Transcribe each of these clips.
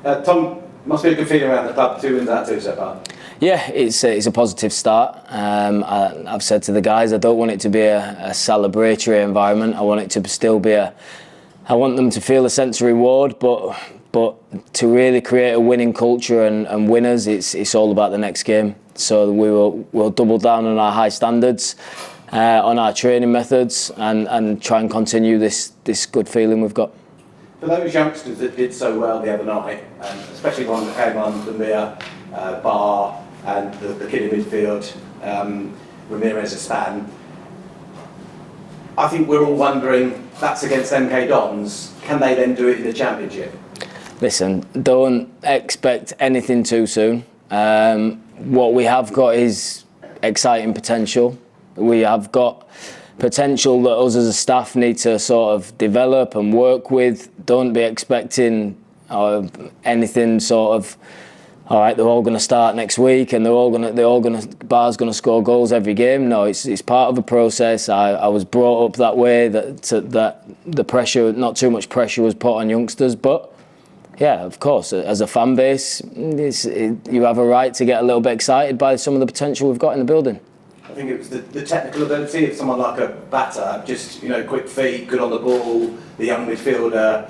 Tom, must be a good feeling around the club, 2 wins out of 2 so far. Yeah, it's a positive start. I've said to the guys, I don't want it to be a celebratory environment. I want it to still be I want them to feel a sense of reward, but to really create a winning culture and winners, it's all about the next game. So we'll double down on our high standards, on our training methods, and try and continue this good feeling we've got. For those youngsters that did so well the other night, and especially one that came on, the Bar and the kid in midfield, Ramirez Aspan, I think we're all wondering, that's against MK Dons, can they then do it in the Championship? Listen, don't expect anything too soon. What we have got is exciting potential. We have got potential that us as a staff need to sort of develop and work with. Don't be expecting anything sort of, all right, they're all going to start next week and Bar's going to score goals every game. No, it's part of a process. I was brought up that way, that the pressure, not too much pressure was put on youngsters, but yeah, of course, as a fan base, you have a right to get a little bit excited by some of the potential we've got in the building. I think it was the technical ability of someone like a batter, just quick feet, good on the ball, the young midfielder,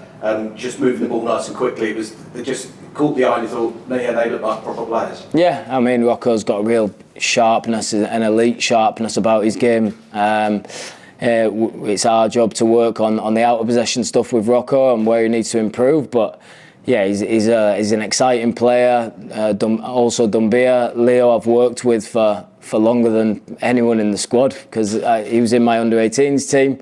just moving the ball nice and quickly. They just caught the eye and you thought, yeah, they look like proper players. Yeah, I mean, Rocco's got a real sharpness, an elite sharpness about his game. It's our job to work on the out of possession stuff with Rocco and where he needs to improve, but yeah, he's an exciting player. Also Dumbia, Leo I've worked with for longer than anyone in the squad because he was in my under-18s team.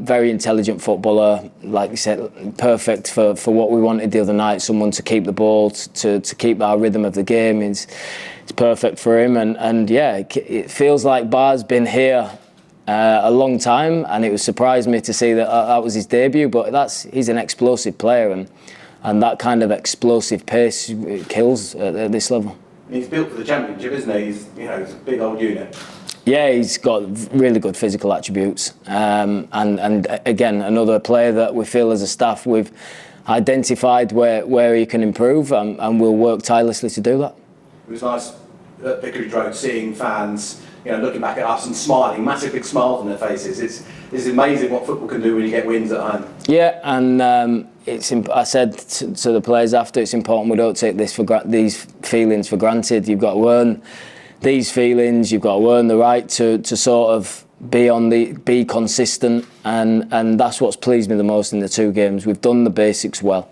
Very intelligent footballer, like you said, perfect for what we wanted the other night. Someone to keep the ball, to keep our rhythm of the game. It's perfect for him, and yeah, it feels like Bar's been here a long time, and it surprised me to see that was his debut. But he's an explosive player, and that kind of explosive pace kills at this level. He's built for the Championship, isn't he? He's a big old unit. Yeah, he's got really good physical attributes, and again, another player that we feel as a staff we've identified where he can improve, and we'll work tirelessly to do that. It was nice at Vicarage Road seeing fans, looking back at us and smiling, massive big smiles on their faces. It's amazing what football can do when you get wins at home. Yeah, and I said to the players after, it's important we don't take these feelings for granted. You've got to earn these feelings. You've got to earn the right to sort of be consistent, and that's what's pleased me the most in the 2 games. We've done the basics well.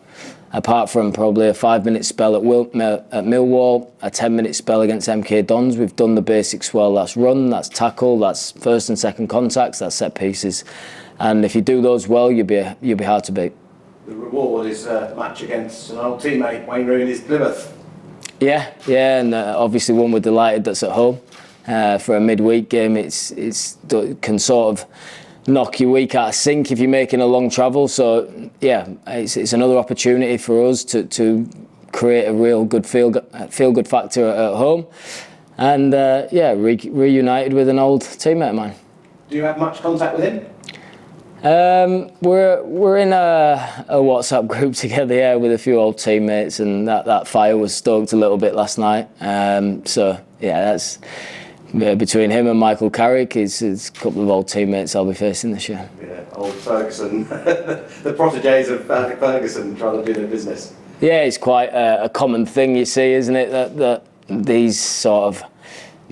Apart from probably a 5-minute spell at Millwall, a 10-minute spell against MK Dons, we've done the basics well. That's run, that's tackle, that's first and second contacts, that's set pieces. And if you do those well, you'll be hard to beat. The reward is a match against an old teammate, Wayne Rooney's Plymouth. Yeah, and obviously one we're delighted that's at home. For a midweek game, it can sort of knock your week out of sync if you're making a long travel. So yeah, it's another opportunity for us to create a real good feel good factor at home, and reunited with an old teammate of mine. Do you have much contact with him? We're in a WhatsApp group together, yeah, with a few old teammates, and that fire was stoked a little bit last night. So yeah, that's between him and Michael Carrick. It's a couple of old teammates I'll be facing this year. Yeah, old Ferguson, the proteges of Ferguson trying to do their business. Yeah, it's quite a common thing you see, isn't it? That these sort of,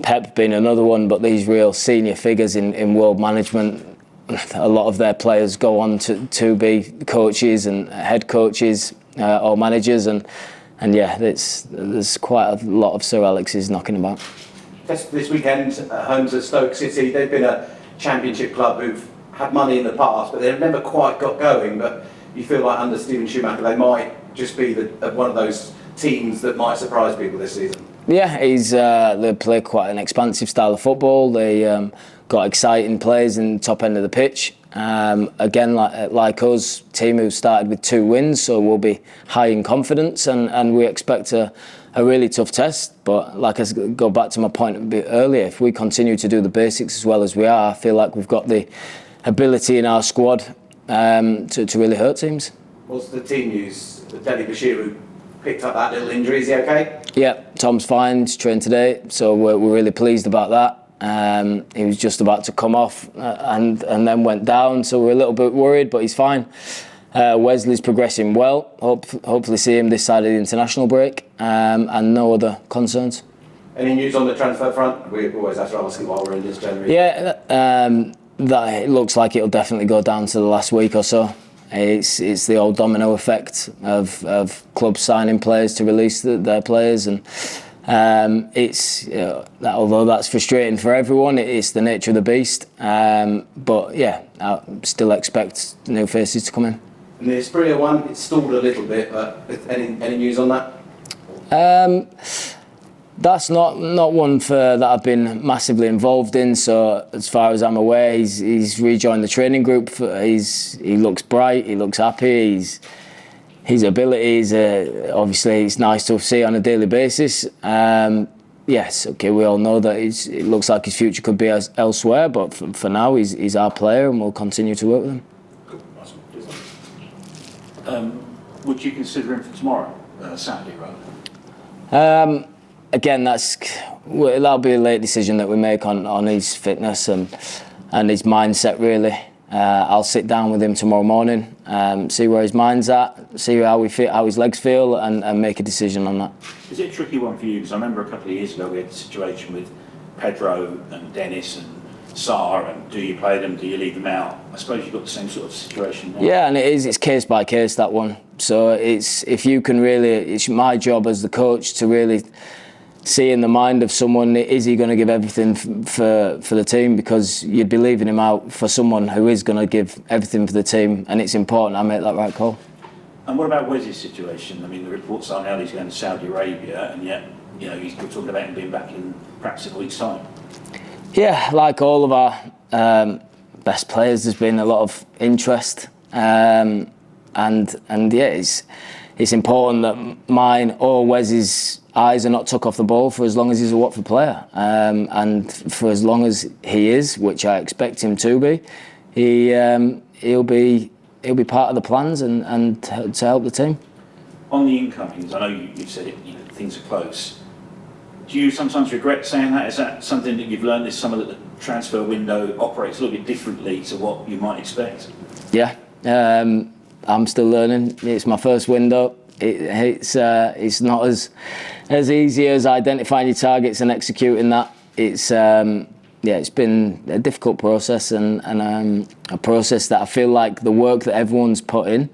Pep being another one, but these real senior figures in world management, a lot of their players go on to be coaches and head coaches or managers, and yeah, there's quite a lot of Sir Alex's knocking about. This weekend, home to Stoke City. They've been a Championship club who've had money in the past, but they've never quite got going. But you feel like under Steven Schumacher, they might just be one of those teams that might surprise people this season. Yeah, they play quite an expansive style of football. They got exciting players in the top end of the pitch. Again, like us, team who started with 2 wins, so we'll be high in confidence, and we expect a really tough test. But like I go back to my point a bit earlier, if we continue to do the basics as well as we are, I feel like we've got the ability in our squad to really hurt teams. What's the team news Deli Bashir, who picked up that little injury. Is he okay? Yeah, Tom's fine. He's trained today, so we're really pleased about that. He was just about to come off and then went down, so we're a little bit worried, but he's fine. Wesley's progressing well. Hopefully see him this side of the international break, and no other concerns. Any news on the transfer front? We always have to ask it while we're in this January. Yeah, that it looks like it'll definitely go down to the last week or so. It's the old domino effect of clubs signing players to release their players, and although that's frustrating for everyone, it's the nature of the beast. But yeah, I still expect new faces to come in. And the Asprilla one, it's stalled a little bit, but any news on that? That's not one that I've been massively involved in. So as far as I'm aware, he's rejoined the training group. He looks bright. He looks happy. His abilities, obviously, it's nice to see on a daily basis. Yes, okay, we all know that it looks like his future could be elsewhere, but for now, he's our player, and we'll continue to work with him. Would you consider him for tomorrow, Saturday, rather? Again, that'll be a late decision that we make on his fitness and his mindset, really. I'll sit down with him tomorrow morning, see where his mind's at, see how his legs feel, and make a decision on that. Is it a tricky one for you? Because I remember a couple of years ago we had a situation with Pedro and Dennis and Sarr, and do you play them, do you leave them out? I suppose you've got the same sort of situation now. Yeah, and it's case by case, that one. So it's my job as the coach to really see in the mind of someone, is he going to give everything for the team? Because you'd be leaving him out for someone who is going to give everything for the team, and it's important I make that right call. And what about Wes's situation? I mean, the reports are now he's going to Saudi Arabia, and yet, we're talking about him being back in perhaps in a week's time. Yeah, like all of our best players, there's been a lot of interest, and yeah, it's important that mine or Wes's eyes are not took off the ball for as long as he's a Watford player, and for as long as he is, which I expect him to be, he'll be part of the plans and to help the team. On the incomings, I know you've said it, things are close. Do you sometimes regret saying that? Is that something that you've learned this summer, that the transfer window operates a little bit differently to what you might expect? Yeah, I'm still learning. It's my first window. It's not as easy as identifying your targets and executing that. It's been a difficult process and a process that I feel like the work that everyone's put in,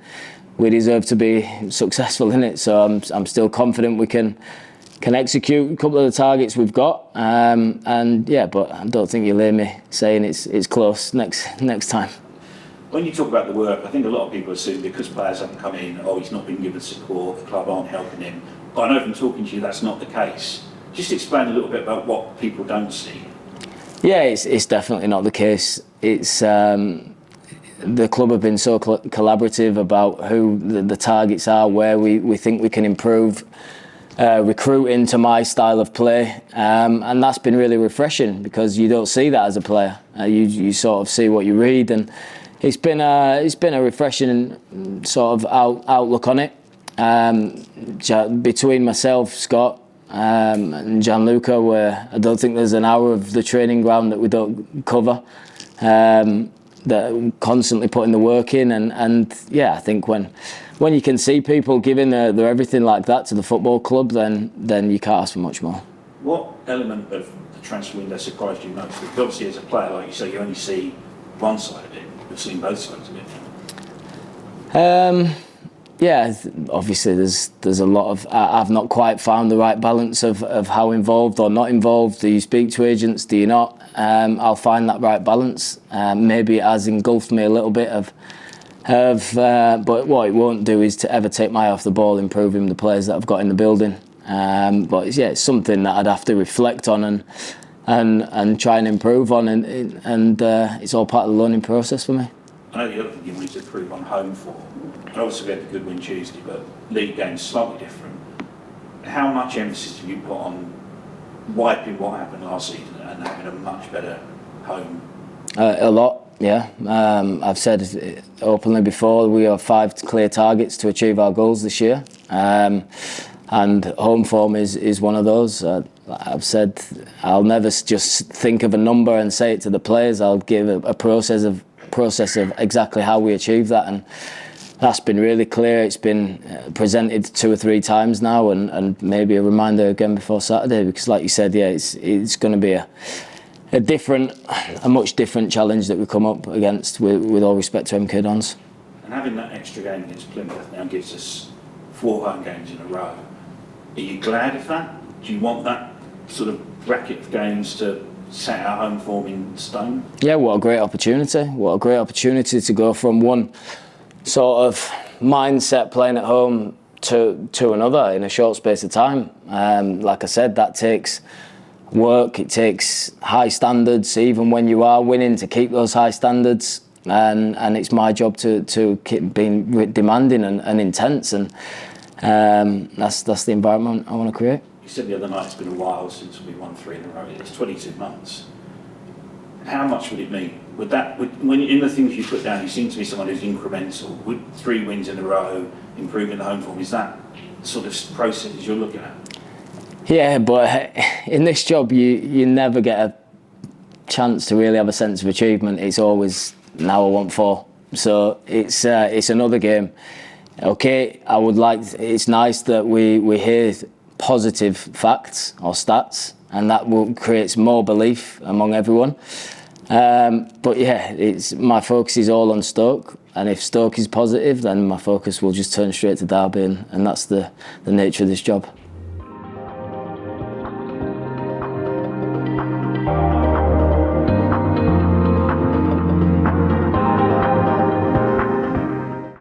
we deserve to be successful in it. So I'm still confident we can execute a couple of the targets we've got. But I don't think you'll hear me saying it's close next time. When you talk about the work, I think a lot of people assume because players haven't come in, he's not been given support, the club aren't helping him. But I know from talking to you that's not the case. Just explain a little bit about what people don't see. Yeah, it's definitely not the case. It's the club have been so collaborative about who the targets are, where we think we can improve, recruiting to my style of play, and that's been really refreshing because you don't see that as a player. You sort of see what you read, and it's been a refreshing sort of outlook on it. Between myself, Scott, and Gianluca, where I don't think there's an hour of the training ground that we don't cover. That constantly putting the work in, and I think when you can see people giving their everything like that to the football club, then you can't ask for much more. What element of the transfer window surprised you most? Because obviously as a player, like you say, you only see one side of it. You've seen both sides of it. Obviously there's a lot of. I've not quite found the right balance of how involved or not involved. Do you speak to agents? Do you not? I'll find that right balance. Maybe it has engulfed me a little bit but what it won't do is to ever take my eye off the ball, improving the players that I've got in the building. But it's something that I'd have to reflect on and try and improve on, and it's all part of the learning process for me. I know the other thing you wanted to improve on home form, and obviously we had the good win Tuesday, but league games slightly different. How much emphasis have you put on wiping what happened last season and having a much better home? A lot. Yeah, I've said it openly before, we have 5 clear targets to achieve our goals this year, and home form is one of those. I've said I'll never just think of a number and say it to the players. I'll give a process of exactly how we achieve that, and that's been really clear. It's been presented 2 or 3 times now, and maybe a reminder again before Saturday, because like you said, yeah, it's going to be a much different challenge that we come up against, with all respect to MK Dons. And having that extra game against Plymouth now gives us 4 home games in a row. Are you glad of that? Do you want that sort of bracket of games to set our home form in stone? Yeah, what a great opportunity. What a great opportunity to go from one sort of mindset playing at home to another in a short space of time. Like I said, that takes work, it takes high standards, even when you are winning, to keep those high standards, and it's my job to keep being demanding and intense, and that's the environment I want to create. You said the other night it's been a while since we won 3 in a row. It's 22 months. How much would it mean? When in the things you put down, you seem to be someone who's incremental. Would 3 wins in a row, improving the home form, is that sort of process you're looking at? Yeah, but in this job, you never get a chance to really have a sense of achievement. It's always, now I want 4. So it's another game. Okay, it's nice that we hear positive facts or stats, and that creates more belief among everyone. But yeah, my focus is all on Stoke, and if Stoke is positive, then my focus will just turn straight to Derby, and that's the nature of this job.